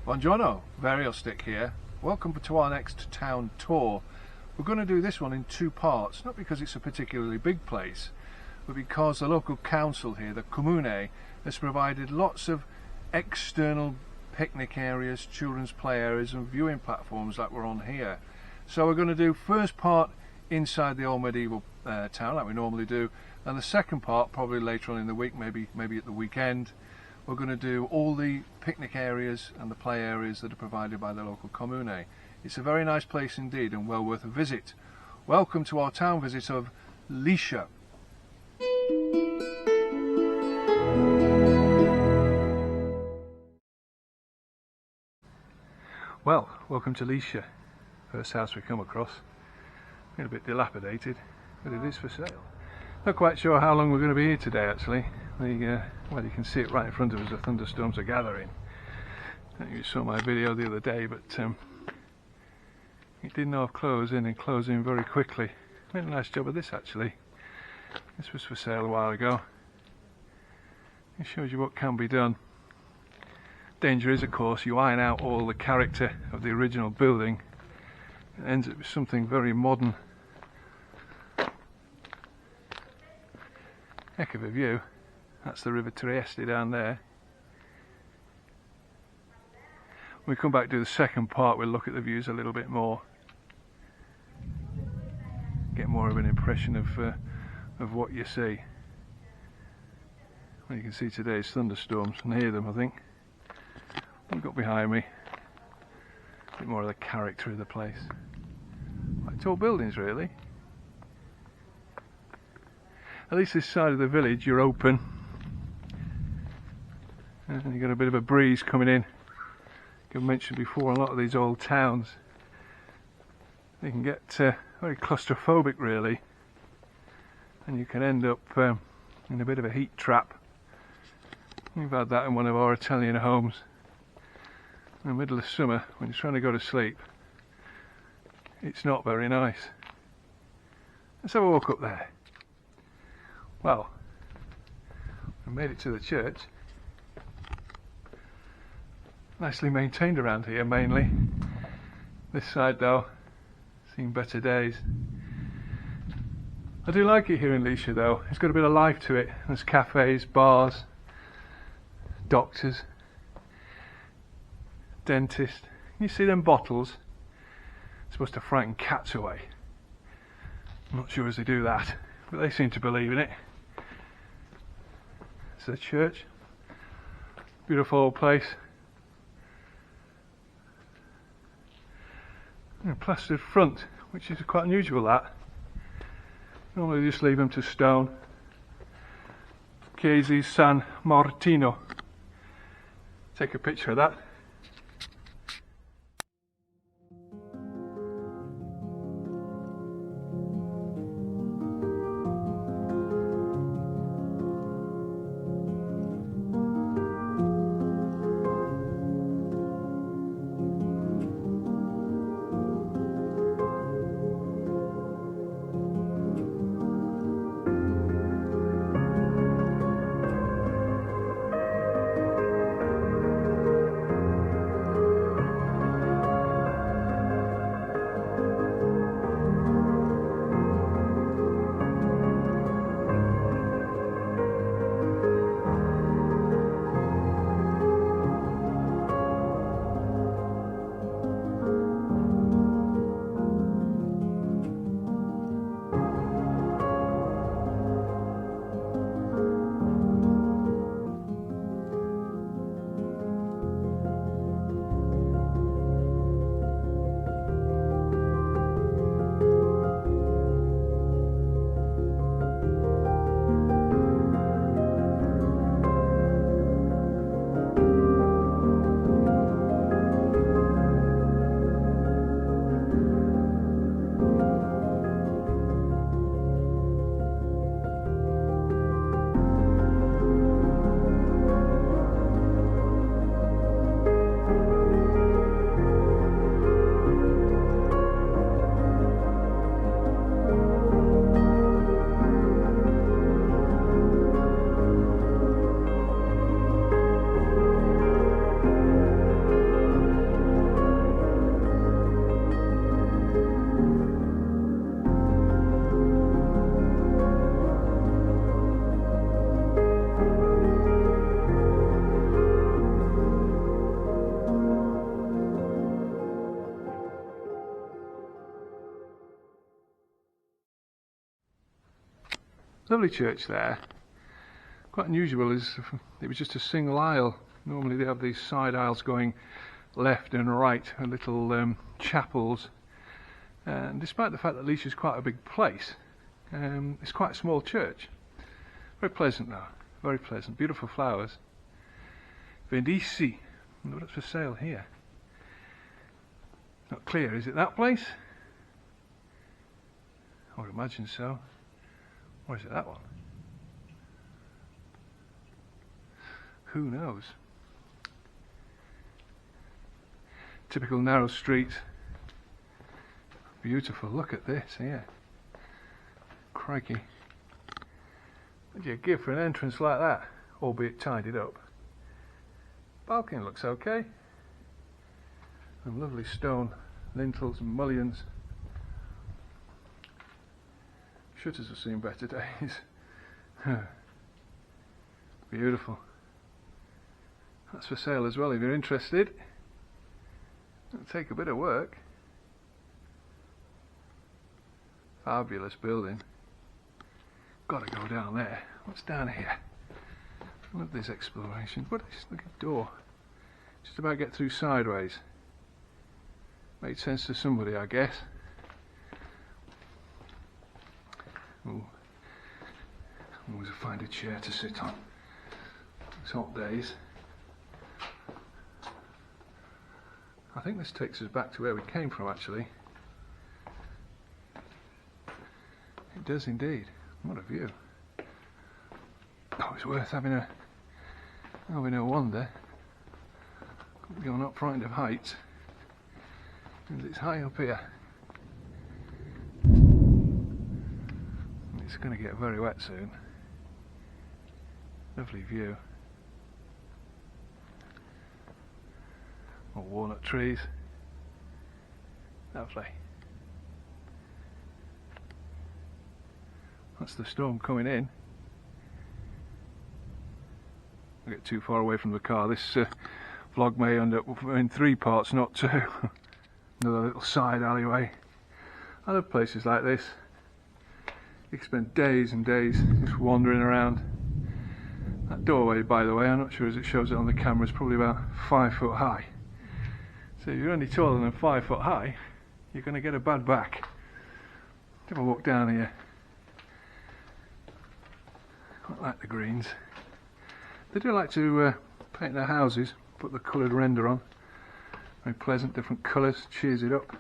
Buongiorno, Vario stick here. Welcome to our next town tour. We're going to do this one in two parts, not because it's a particularly big place, but because the local council here, the Comune, has provided lots of external picnic areas, children's play areas and viewing platforms like we're on here. So we're going to do first part inside the old medieval town like we normally do, and the second part probably later on in the week, maybe at the weekend. We're going to do all the picnic areas and the play areas that are provided by the local Comune. It's a very nice place indeed and well worth a visit. Welcome to our town visit of Liscia. Well, welcome to Liscia. First house we come across. A bit dilapidated, but it is for sale. Not quite sure how long we're going to be here today actually. Well, you can see it right in front of us, the thunderstorms are gathering. You saw my video the other day, but it didn't know of closing and closing very quickly. Made a nice job of this actually. This was for sale a while ago. It shows you what can be done. Danger is, of course, you iron out all the character of the original building. It ends up with something very modern. Heck of a view. That's the River Trieste down there. When we come back to the second part, we'll look at the views a little bit more. Get more of an impression of what you see. Well, you can see today's thunderstorms and hear them, I think. What got behind me? A bit more of the character of the place. Like tall buildings, really. At least this side of the village you're open. And you've got a bit of a breeze coming in. I've mentioned before, a lot of these old towns, you can get very claustrophobic really, and you can end up in a bit of a heat trap. We've had that in one of our Italian homes in the middle of summer when you're trying to go to sleep. It's not very nice. Let's have a walk up there. Well, I made it to the church. Nicely maintained around here mainly. This side though, seen better days. I do like it here in Liscia though. It's got a bit of life to it. There's cafes, bars, doctors, dentist. You see them bottles? It's supposed to frighten cats away. I'm not sure as they do that, but they seem to believe in it. It's a church. Beautiful old place. And a plastered front, which is quite unusual that. Normally just leave them to stone. Chiesa San Martino. Take a picture of that. Lovely church there. Quite unusual is it was just a single aisle. Normally they have these side aisles going left and right, and little chapels. And despite the fact that Liscia is quite a big place, it's quite a small church. Very pleasant though, very pleasant. Beautiful flowers. Vendici. I wonder what's for sale here. Not clear, is it that place? I would imagine so. Or is it that one? Who knows? Typical narrow street. Beautiful, look at this here. Crikey. What do you give for an entrance like that? Albeit tidied up. Balcony looks okay. And lovely stone lintels and mullions. Shutters have seen better days. Beautiful. That's for sale as well if you're interested. It'll take a bit of work. Fabulous building. Got to go down there. What's down here? I love this exploration. What is this? Look at the door. Just about get through sideways. Made sense to somebody, I guess. Ooh. Always find a chair to sit on. It's hot days. I think this takes us back to where we came from, actually. It does indeed. What a view. Oh, it's worth having a wander. You're not frightened of heights, because it's high up here. It's going to get very wet soon. Lovely view. More walnut trees. Lovely. That's the storm coming in. I get too far away from the car. This vlog may end up in 3 parts, not 2. Another little side alleyway. I love places like this. You can spend days and days just wandering around. That doorway, by the way, I'm not sure as it shows it on the camera, is probably about 5 foot high. So if you're only taller than 5 foot high, you're going to get a bad back. Have a walk down here. Quite like the greens. They do like to paint their houses, put the coloured render on. Very pleasant, different colours, cheers it up.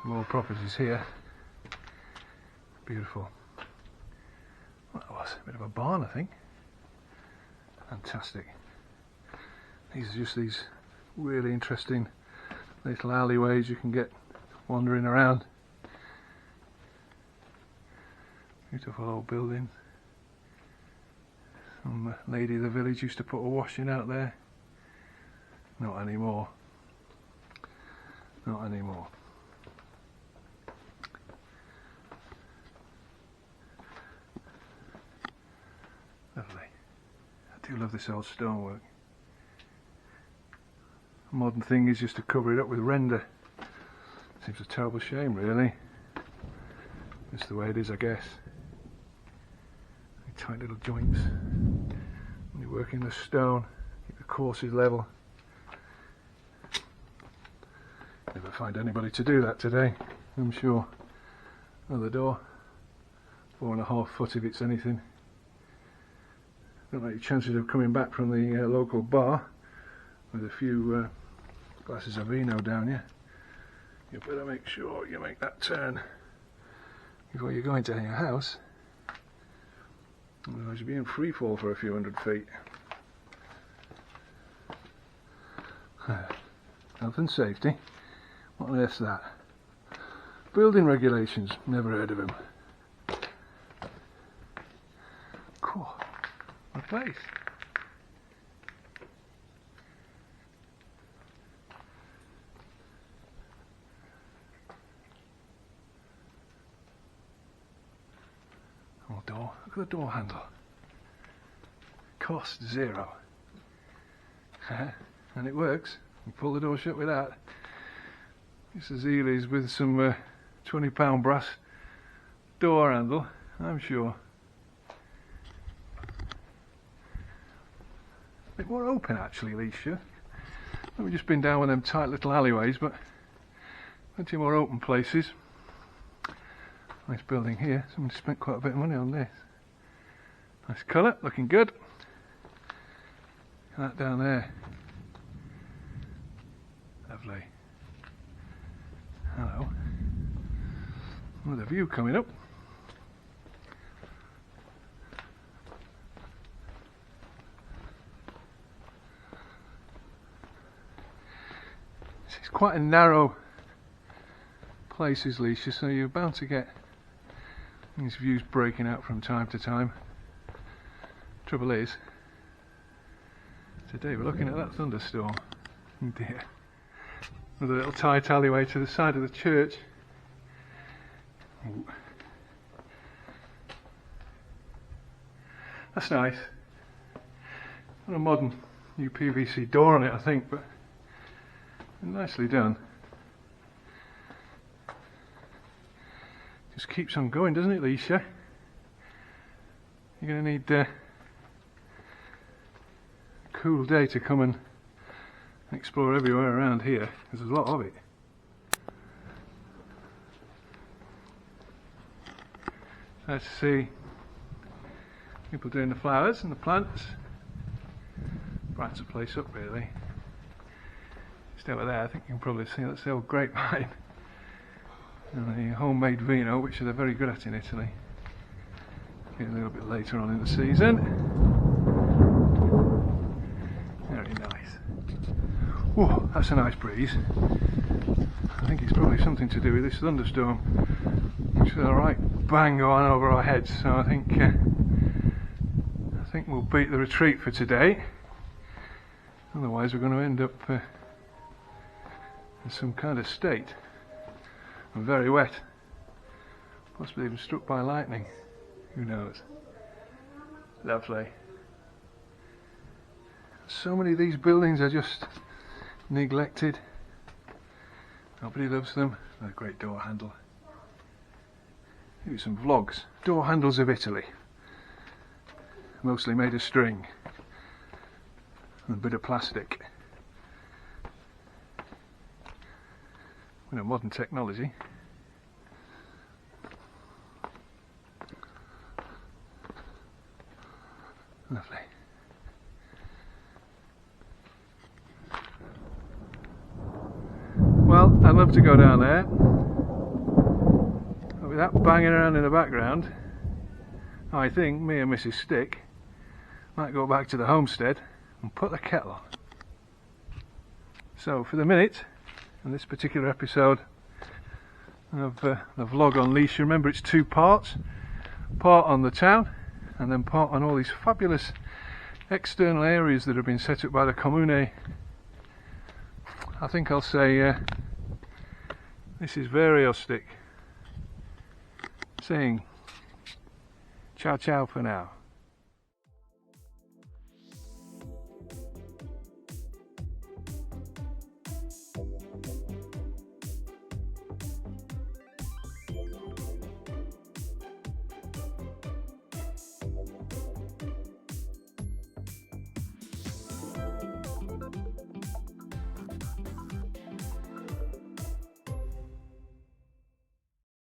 More properties here. Beautiful. What that was? A bit of a barn, I think. Fantastic. These are just these really interesting little alleyways you can get wandering around. Beautiful old buildings. Some lady of the village used to put a washing out there. Not anymore. Not anymore. Lovely. I do love this old stonework. The modern thing is just to cover it up with render. Seems a terrible shame, really. It's the way it is, I guess. Tight little joints. When you work in the stone, keep the courses level. Never find anybody to do that today, I'm sure. Another door. 4.5 foot if it's anything. Don't like your chances of coming back from the local bar with a few glasses of vino down you. You better make sure you make that turn before you go into your house. Otherwise you'll be in free fall for a few 100 feet. Health and safety. What on earth's that? Building regulations. Never heard of them. Cool. What a place. Oh, door. Look at the door handle. Cost 0. And it works. You pull the door shut with that. It's as easy as with some £20 brass door handle, I'm sure. bit more open actually, Lisha. We've just been down one of them tight little alleyways, but plenty more open places. Nice building here. Someone spent quite a bit of money on this. Nice colour, looking good. That down there. Lovely. Hello. Another view coming up. It's quite a narrow place, is Lisha, so you're bound to get these views breaking out from time to time. Trouble is, today we're looking at that thunderstorm. Oh dear. Another little tight alleyway to the side of the church. Ooh. That's nice. Got a modern new PVC door on it, I think, but nicely done. Just keeps on going, doesn't it, Lisha? You're going to need a cool day to come and explore everywhere around here, because there's a lot of it. Let's see people doing the flowers and the plants. Brightens the place up really. Just over there I think you can probably see that's the old grapevine and the homemade vino, which they're very good at in Italy. Get a little bit later on in the season. Very nice. Whoa, that's a nice breeze. I think it's probably something to do with this thunderstorm, which is alright bang on over our heads, so I think we'll beat the retreat for today. Otherwise we're going to end up in some kind of state. And very wet. Possibly even struck by lightning. Who knows? Lovely. So many of these buildings are just neglected. Nobody loves them. A great door handle. Maybe some vlogs. Door handles of Italy. Mostly made of string and a bit of plastic. With modern technology. Lovely. Well, I'd love to go down there, but with that banging around in the background, I think me and Mrs. Stick might go back to the homestead and put the kettle on. So for the minute, in this particular episode of the vlog on Lisha, remember it's 2 parts, part on the town and then part on all these fabulous external areas that have been set up by the Comune. I think I'll say this is Vario Stick saying ciao ciao for now.